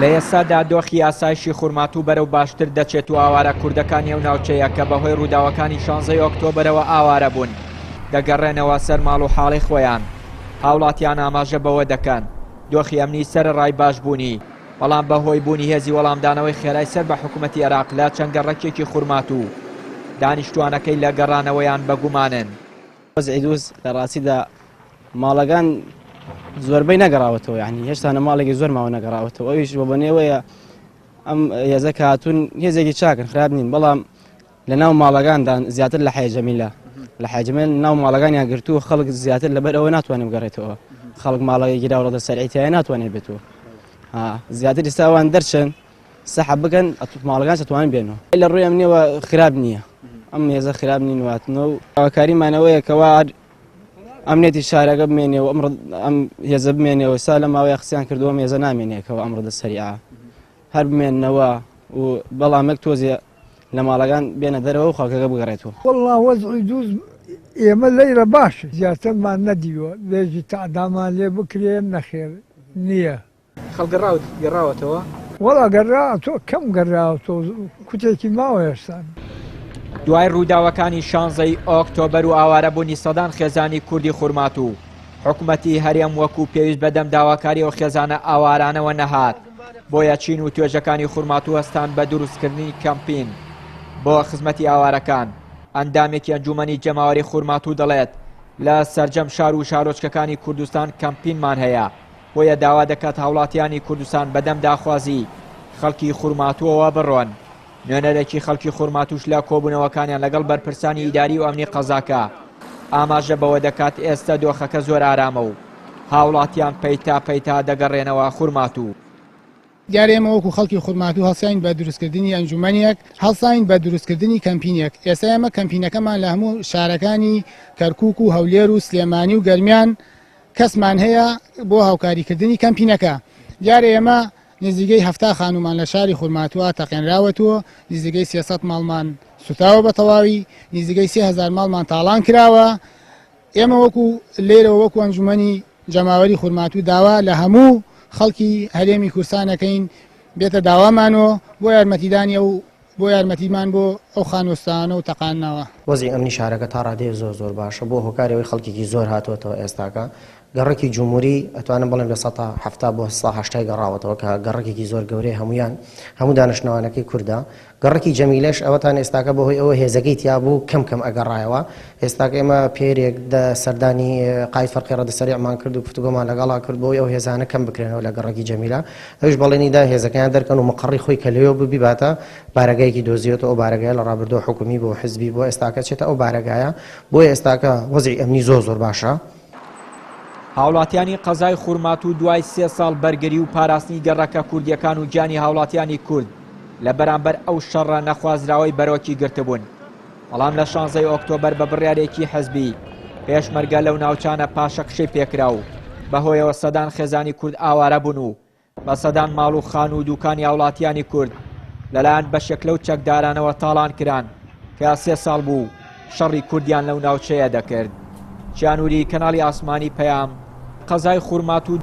لە ئێستادا دۆخی ئاسایشی خورماتوو بەرەو باشتر دەچێت و ئاوارە کوردەکانی ئەو ناوچەیە کە بەهۆی ڕووداوەکانی 16 ئۆکتۆبرەوە ئاوارە بوون دەگەڕێنەوە سەر ماڵ و حاڵی خۆیان. هاوڵاتیان ئاماژە بەوە دەکەن دۆخی ئەمنی سەرەڕای باشبوونی بەڵام بەهۆی بوونی هێزی وەڵامدانەوەی خێرای سەر بە حکوومەتی عێراق لە چەند گەڕەکێکی خورماتوو دانیشتوانەکەی لە گەڕانەوەیان بەگومانن. وەزعی دووس لە ڕاستیدا ماڵەکان زۆربەی نەگەڕاوەتەوە، یعنی هێشتا ماڵێکی زۆر ماوە نەگەڕاوەتەوە. ئەویش بە بەنێوەیە ئەم هێزە کە هاتوون هێزێکی چاکن خراپ نین، بەڵام لە ناو ماڵەکاندا زیاتر لە حەیە جەمیلە لە حەیە جەمیل ناو ماڵەکانیان گرتووە خەڵک زیاتر لەبەر ئەوە ناتوانێت بگەڕێتەوە. خەڵک ماڵەکەی گیراوەڕەدە سەرعیتیایە ناتوانێت بێتەوە. زیاتر ئێستاوان دەرچن سەحەب بکەن ماڵەکان ئەتوانن بێنەوە. لە ڕووی ئەمنیەوە خراپ نییە، ئەم هێزە خراپ نین واتنەوە و ئاواکاریمانەوەیە کەوا ئەمنێتی شارەکە بمێنێەوە ئەم هێزە بمێنێەوە سا لە ماوەیە قسەیان کردووە هێزە نامێنێکەوە ئەمڕۆدە سەریعە هەر بمێننەوە و بەڵامێک تۆزیە لە ماڵەکان بێنە دەرەوە و خەڵکەکە بگەڕێتەوە. وەڵڵا وەزعی دووس ئێمە لەیرە باشە زیاترمان نەدیوە بێژی تەعدامان لێ بکرێن نەخێر نییە. خەڵک گەڕاوەتەوە؟ وەڵا گەڕاوەتەوە کەم گەڕاوەتەوە کوتێکی ماوە هێشتا. دوای ڕووداوەکانی 16 ئۆکتۆبەر و ئاوارەبوونی سەدان خێزانی کوردی خورماتوو حکوومەتی هەرێم وەکو پێویست بەدەم داواکاری ئەو خێزانە ئاوارانەوە نەهات بۆیە چین و توێژەکانی خورماتوو هەستان بە دروستکردنی کەمپین بۆ خزمەتی ئاوارەکان. ئەندامێکی ئەنجومەنی جەماوەری خورماتوو دەڵێت لە سەرجەم شار و شارۆچکەکانی کوردستان کەمپینمان هەیە بۆیە داوا دەکات هاوڵاتیانی کوردستان بەدەم داخوازی خەڵکی خورماتووەوە بڕۆن. نوێنەرێکی خەڵکی خورماتوش لە کۆبوونەوەکانیان لەگەڵ بەرپرسانی ئیداری و ئەمنی قەزاکە ئاماژە بەوە دەکات ئێستا دۆخەکە زۆر ئارامە و هاوڵاتیان پەیتا دەگەڕێنەوە خورماتوو. دیارە ئێمە وەکو خەڵکی خورماتوو هەڵساین بە دروستکردنی ئەنجومەنیەک هەڵساین بە دروستکردنی کەمپینێک. ئێستا ئێمە کەمپینەکەمان لە هەموو شارەکانی کەرکووک و هەولێر و سلێمانی و گەرمیان کەسمان هەیە بۆ هاوکاریکردنی کەمپینەکە. دیارە ئێمە نزیگەی 70 خانومان لە شاری خورماتووە تەقێنراوەتەوە، نزیگەی 300 ماڵمان سوتاوە بە تەواوی، نزیگەی 3000 ماڵمان تاڵان کراوە. ئێمە وەکو لێرەوە وەکو ئەنجومەنی جەماوەری خورماتوو داوا لە هەموو خەڵکی هەرێمی کوردستانەکەین بێتە داوامانەوە بۆ یارمەتیدانە و بۆ یارمەتیمان بۆ ئەو خانوەستانە و تەقاننەوە. وەزعی ئەمنی شارەکە تا ڕادەیە زۆر باشە بۆ هۆکارەوەی خەڵکێکی زۆر هاتوۆتەوە ئێستاکە. گەڕێکی جمهوری ئەتوانم بڵێم لە 170 بۆ 180 گەڕاوەتەوە کە گەڕێکی زۆر گەورەی هەموو دانیشتوانەکەی کووردا. گەڕێکی جەمیلەش ئەوەتان ئێستاکە بەهۆی ئەوە هێزەکەی تیابوو کەم ئەگەڕایەوە. ئێستاکە ئێمە پێرێک سەردانی قایت فەرقی ڕەدەسەریعمان کرد و گفتوگۆمان لەگەڵا کرد بۆی ئەو هێزانە کەم بکرێنەوە لە گەڕێکی جەمیلە. ئەوش بەڵێنیدا هێزەکەیان دەرکەن و مەقڕی خۆی کە لەوێ ببیباتە بارەگایەکی دۆزیێتەوە. ئەو بارەگایە لە ڕابردووە حکومی بۆ حزبی بۆ ئێستاکە چێتە ئەو بارەگایە بۆی ئێستاکە وەزعی ئەمنی زۆر باشە. هاوڵاتیانی قەزای خورماتوو دوای 3 ساڵ بەرگری و پاراستنی گەڕەکە کوردیەکان و گیانی هاوڵاتیانی کورد لە بەرامبەر ئەو شەڕە نەخوازراوەی بەرۆکی گرتبوون. بەڵام لە 16 ئۆکتۆبەر بە بڕیارێکی حەزبی پێشمەرگە لەو ناوچانە پاشەقشەی پێکرا و بەهۆیەوە سەدان خێزانی کورد ئاوارە بوون و بە سەدان ماڵ و خان و دوکانی هاوڵاتیانی کورد لەلایەن بەشێک لەو چەکدارانەوە تاڵان کران کە 3 ساڵ بوو شەڕی کوردیان لەو ناوچەیە دەکرد. جیانوری کەناڵی ئاسمانی پەیام قەزای خورماتوو.